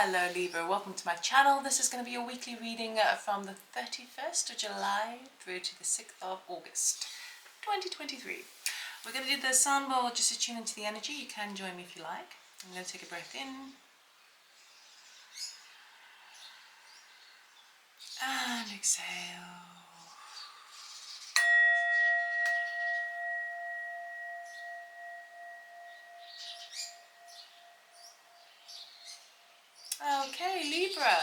Hello Libra, welcome to my channel. This is going to be a weekly reading from the 31st of July through to the 6th of August 2023. We're going to do the sound bowl just to tune into the energy. You can join me if you like. I'm going to take a breath in and exhale. Okay, Libra,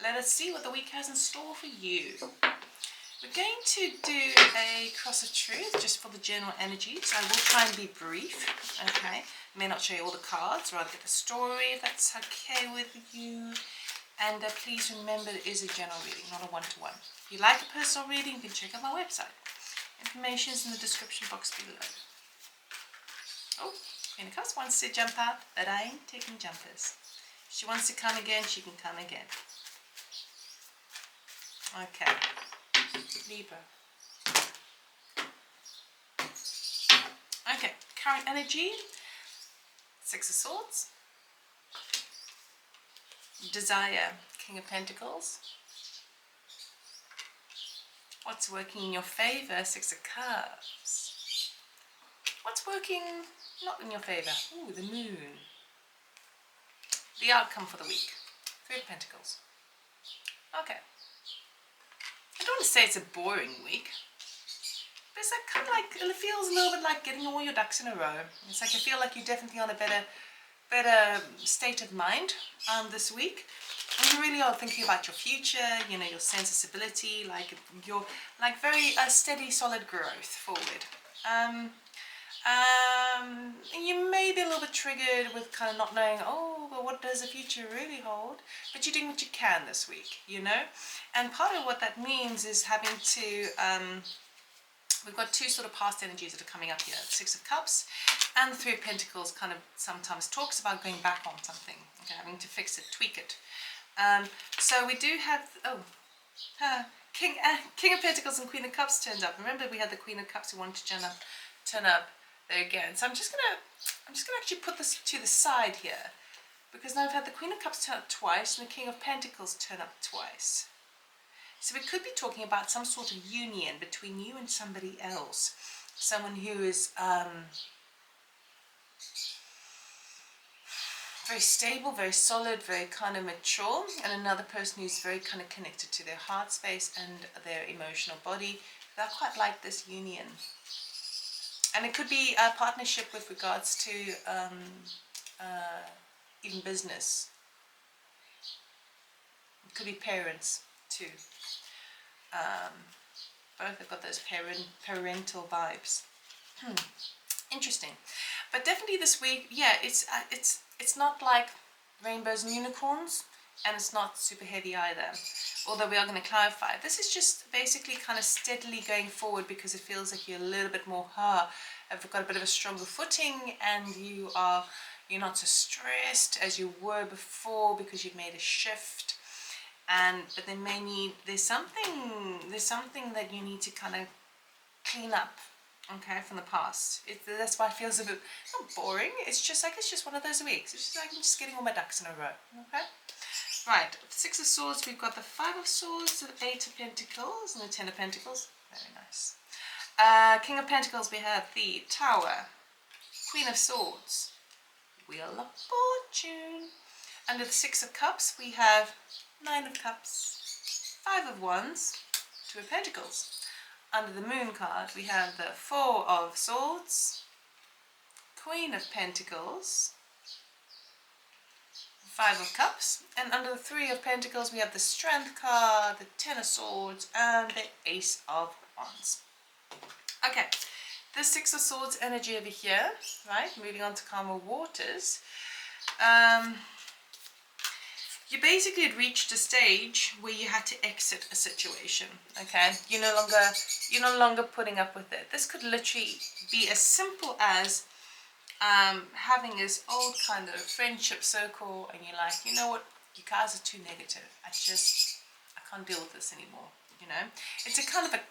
let us see what the week has in store for you. We're going to do a cross of truth just for the general energy, so I will try and be brief, okay? I may not show you all the cards, rather get the story if that's okay with you. And please remember it is a general reading, not a one-to-one. If you like a personal reading, you can check out my website. Information is in the description box below. Oh, Queen of Cups wants to jump out, but I ain't taking jumpers. If she wants to come again, she can come again. Okay, Libra. Okay, current energy, Six of Swords. Desire, King of Pentacles. What's working in your favor, Six of Cups. What's working not in your favor? Ooh, the Moon. The outcome for the week, Three of Pentacles. Okay. I don't want to say it's a boring week, but it's like kind of like, it feels a little bit like getting all your ducks in a row. It's like you feel like you're definitely on a better state of mind this week. And you really are thinking about your future, you know, your sense of stability, like your very steady, solid growth forward. You may be a little bit triggered with kind of not knowing, oh, well, what does the future really hold? But you're doing what you can this week, you know? And part of what that means is having to, we've got two sort of past energies that are coming up here. The Six of Cups and the Three of Pentacles kind of sometimes talks about going back on something, okay, having to fix it, tweak it. So we do have, King of Pentacles and Queen of Cups turns up. Remember we had the Queen of Cups who wanted to turn up there again. So I'm just gonna actually put this to the side here, because now I've had the Queen of Cups turn up twice and the King of Pentacles turn up twice. So we could be talking about some sort of union between you and somebody else, someone who is very stable, very solid, very kind of mature, and another person who's very kind of connected to their heart space and their emotional body. I quite like this union. And it could be a partnership with regards to even business. It could be parents too. Both have got those parental vibes. Interesting. But definitely this week, yeah, it's not like rainbows and unicorns, and it's not super heavy either. Although we are going to clarify, this is just basically kind of steadily going forward, because it feels like you're a little bit more, have got a bit of a stronger footing, and you're not so stressed as you were before because you've made a shift. But there's something that you need to kind of clean up, okay, from the past. That's why it feels a bit, not boring, it's just one of those weeks. It's just like I'm just getting all my ducks in a row, okay? Right, Six of Swords, we've got the Five of Swords, the Eight of Pentacles, and the Ten of Pentacles. Very nice. King of Pentacles, we have the Tower, Queen of Swords, Wheel of Fortune. Under the Six of Cups, we have Nine of Cups, Five of Wands, Two of Pentacles. Under the Moon card, we have the Four of Swords, Queen of Pentacles, Five of Cups, and under the Three of Pentacles we have the Strength card, the Ten of Swords, and the Ace of Wands. Okay, the Six of Swords energy over here, right, moving on to calmer waters. You basically had reached a stage where you had to exit a situation, okay? You're no longer putting up with it. This could literally be as simple as having this old kind of friendship circle, and you're like, you know what, you guys are too negative. I can't deal with this anymore, you know? It's a kind of a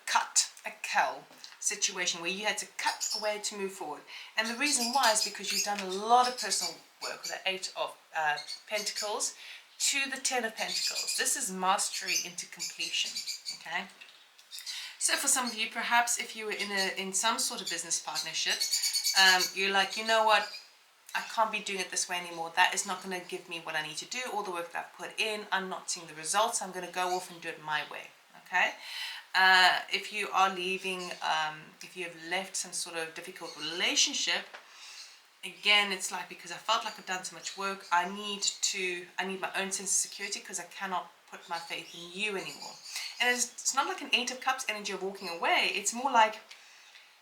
cull situation where you had to cut away to move forward. And the reason why is because you've done a lot of personal work, with the Eight of Pentacles to the Ten of Pentacles. This is mastery into completion, okay? So for some of you, perhaps if you were in some sort of business partnership, you're like, you know what, I can't be doing it this way anymore. That is not going to give me what I need to do. All the work that I've put in, I'm not seeing the results. I'm going to go off and do it my way. Okay? If you are leaving, if you have left some sort of difficult relationship, again, it's like, because I felt like I've done so much work, I need my own sense of security, because I cannot put my faith in you anymore. And it's not like an Eight of Cups energy of walking away. It's more like,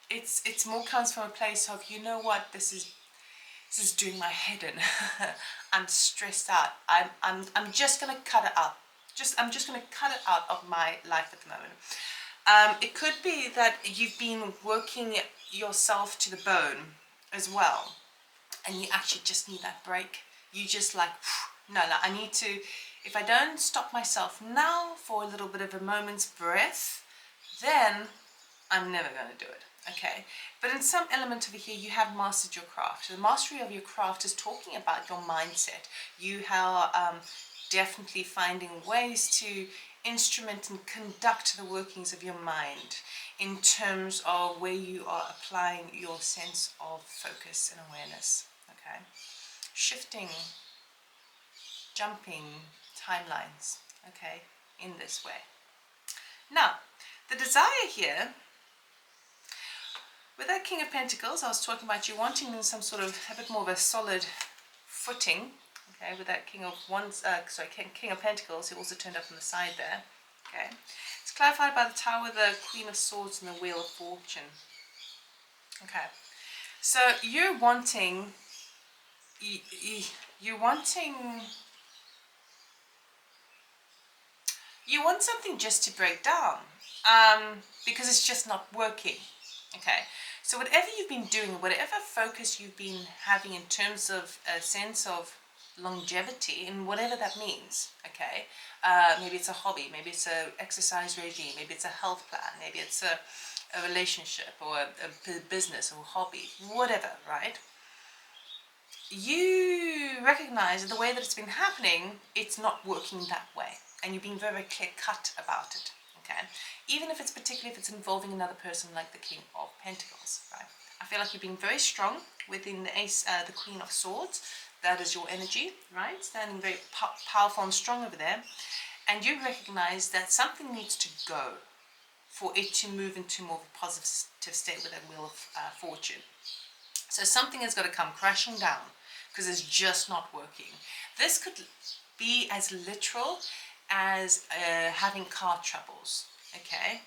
it's more comes from a place of, you know what, this is doing my head in. I'm stressed out. I'm just gonna cut it out. I'm just gonna cut it out of my life at the moment. It could be that you've been working yourself to the bone as well, and you actually just need that break. You just like, no, I need to, if I don't stop myself now for a little bit of a moment's breath, then I'm never going to do it. Okay, but in some element over here, you have mastered your craft. So the mastery of your craft is talking about your mindset. You are definitely finding ways to instrument and conduct the workings of your mind in terms of where you are applying your sense of focus and awareness. Okay, shifting, jumping timelines, okay, in this way. Now, the desire here, with that King of Pentacles, I was talking about you wanting some sort of a bit more of a solid footing. Okay, with that King of Pentacles, who also turned up on the side there. Okay, it's clarified by the Tower, the Queen of Swords, and the Wheel of Fortune. Okay, so you're wanting you want something just to break down, because it's just not working. Okay, so whatever you've been doing, whatever focus you've been having in terms of a sense of longevity, and whatever that means, okay, maybe it's a hobby, maybe it's a exercise regime, maybe it's a health plan, maybe it's a relationship, or a business or hobby, whatever, right? You recognize that the way that it's been happening, it's not working that way, and you're being very, very clear cut about it. Okay, even if it's particularly if it's involving another person, like the King of Pentacles, right? I feel like you're being very strong within the Queen of Swords. That is your energy, right? Standing very powerful and strong over there, and you recognize that something needs to go for it to move into more of a positive state with that Wheel of Fortune. So something has got to come crashing down, because it's just not working. This could be as literal as having car troubles, okay?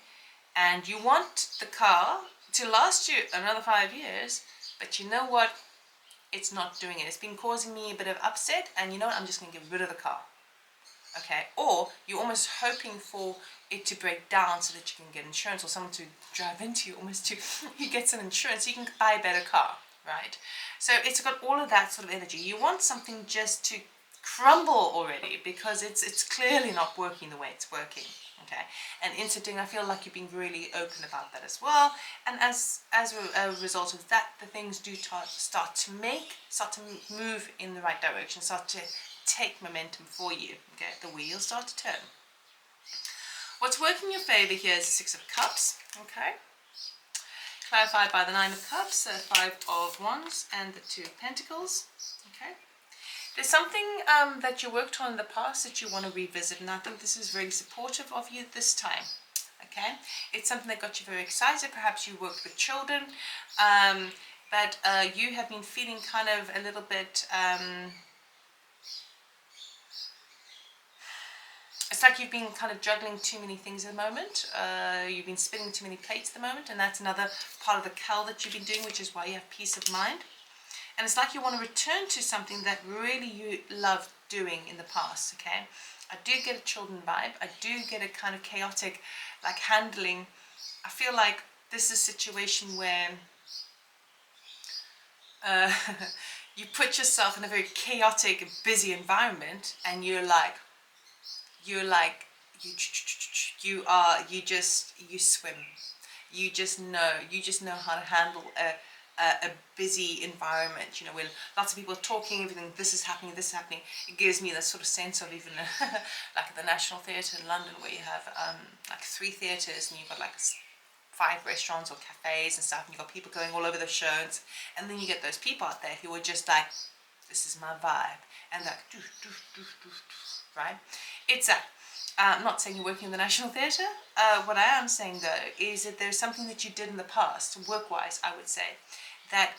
And you want the car to last you another 5 years, but you know what? It's not doing it. It's been causing me a bit of upset, and you know what? I'm just going to get rid of the car, okay? Or you're almost hoping for it to break down so that you can get insurance, or someone to drive into you, almost to you get some insurance so you can buy a better car, right? So it's got all of that sort of energy. You want something just to crumble already, because it's clearly not working the way it's working. Okay, and in so doing, I feel like you're being really open about that as well. And as a result of that, the things do start to move in the right direction, start to take momentum for you. Okay, the wheels start to turn. What's working in your favor here is the Six of Cups. Okay, clarified by the Nine of Cups, the Five of Wands, and the Two of Pentacles. Okay. There's something that you worked on in the past that you want to revisit, and I think this is really supportive of you this time. Okay, it's something that got you very excited. Perhaps you worked with children, but you have been feeling kind of a little bit. It's like you've been kind of juggling too many things at the moment. You've been spinning too many plates at the moment, and that's another part of the Kel that you've been doing, which is why you have peace of mind. And it's like you want to return to something that really you loved doing in the past, okay? I do get a children vibe. I do get a kind of chaotic, like, handling. I feel like this is a situation where you put yourself in a very chaotic, busy environment, and you swim. You just know how to handle a busy environment, you know, where lots of people are talking, everything, this is happening, this is happening. It gives me this sort of sense of even like at the National Theatre in London, where you have like 3 theatres and you've got like 5 restaurants or cafes and stuff, and you've got people going all over the shows, and then you get those people out there who are just like, this is my vibe, and like, doof, doof, doof, doof, doof, right? It's a I'm not saying you're working in the National Theatre. What I am saying though is that there's something that you did in the past, work-wise, I would say, that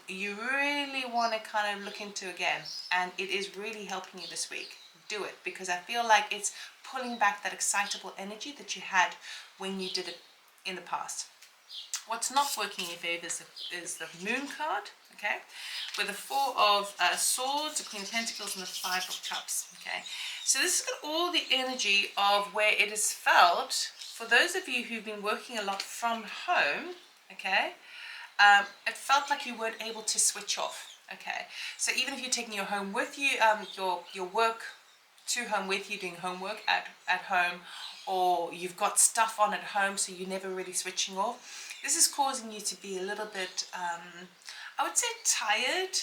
you really want to kind of look into again, and it is really helping you this week. Do it, because I feel like it's pulling back that excitable energy that you had when you did it in the past. What's not working in your favour is the Moon card, okay, with the 4 of Swords, the Queen of Pentacles, and the 5 of Cups, okay. So this has got all the energy of where it is felt, for those of you who've been working a lot from home, okay, it felt like you weren't able to switch off, okay. So even if you're taking your home with you, your work to home with you, doing homework at home, or you've got stuff on at home, so you're never really switching off, this is causing you to be a little bit, I would say, tired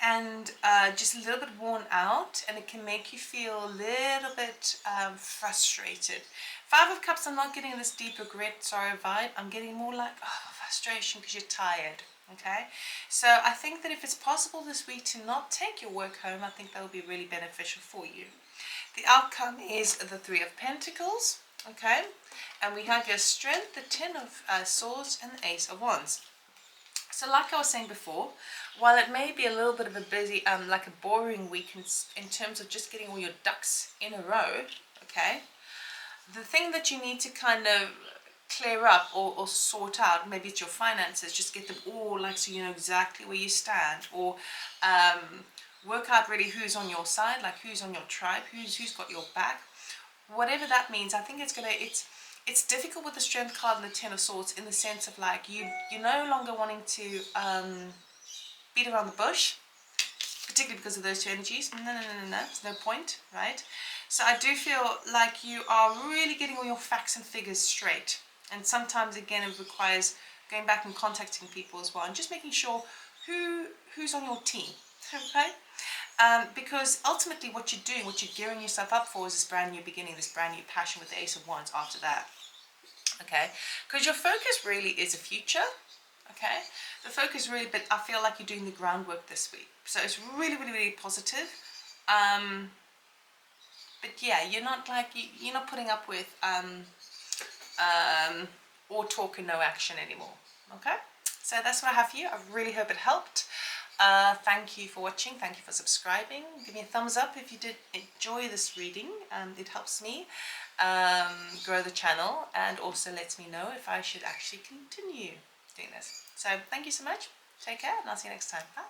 and just a little bit worn out, and it can make you feel a little bit frustrated. 5 of Cups, I'm not getting this deep regret, sorrow vibe. I'm getting more like frustration because you're tired, okay? So I think that if it's possible this week to not take your work home, I think that will be really beneficial for you. The outcome is the 3 of Pentacles, okay? And we have your Strength, the 10 of Swords, and the Ace of Wands. So like I was saying before, while it may be a little bit of a busy, like a boring week in terms of just getting all your ducks in a row, okay, the thing that you need to kind of clear up or sort out, maybe it's your finances, just get them all, like, so you know exactly where you stand, or work out really who's on your side, like who's on your tribe, who's got your back, whatever that means. I think it's difficult with the Strength card and the 10 of Swords, in the sense of like you're no longer wanting to beat around the bush, particularly because of those 2 energies. No, there's no point, right? So I do feel like you are really getting all your facts and figures straight, and sometimes again it requires going back and contacting people as well, and just making sure who's on your team, okay? Because ultimately what you're doing, what you're gearing yourself up for, is this brand new beginning, this brand new passion with the Ace of Wands after that, okay? Because your focus really is a future, okay? The focus really, but I feel like you're doing the groundwork this week. So it's really, really, really positive. But yeah, you're not like, you're not putting up with all talk and no action anymore, okay? So that's what I have for you. I really hope it helped. Thank you for watching. Thank you for subscribing. Give me a thumbs up if you did enjoy this reading. It helps me grow the channel, and also lets me know if I should actually continue doing this. So thank you so much. Take care, and I'll see you next time. Bye.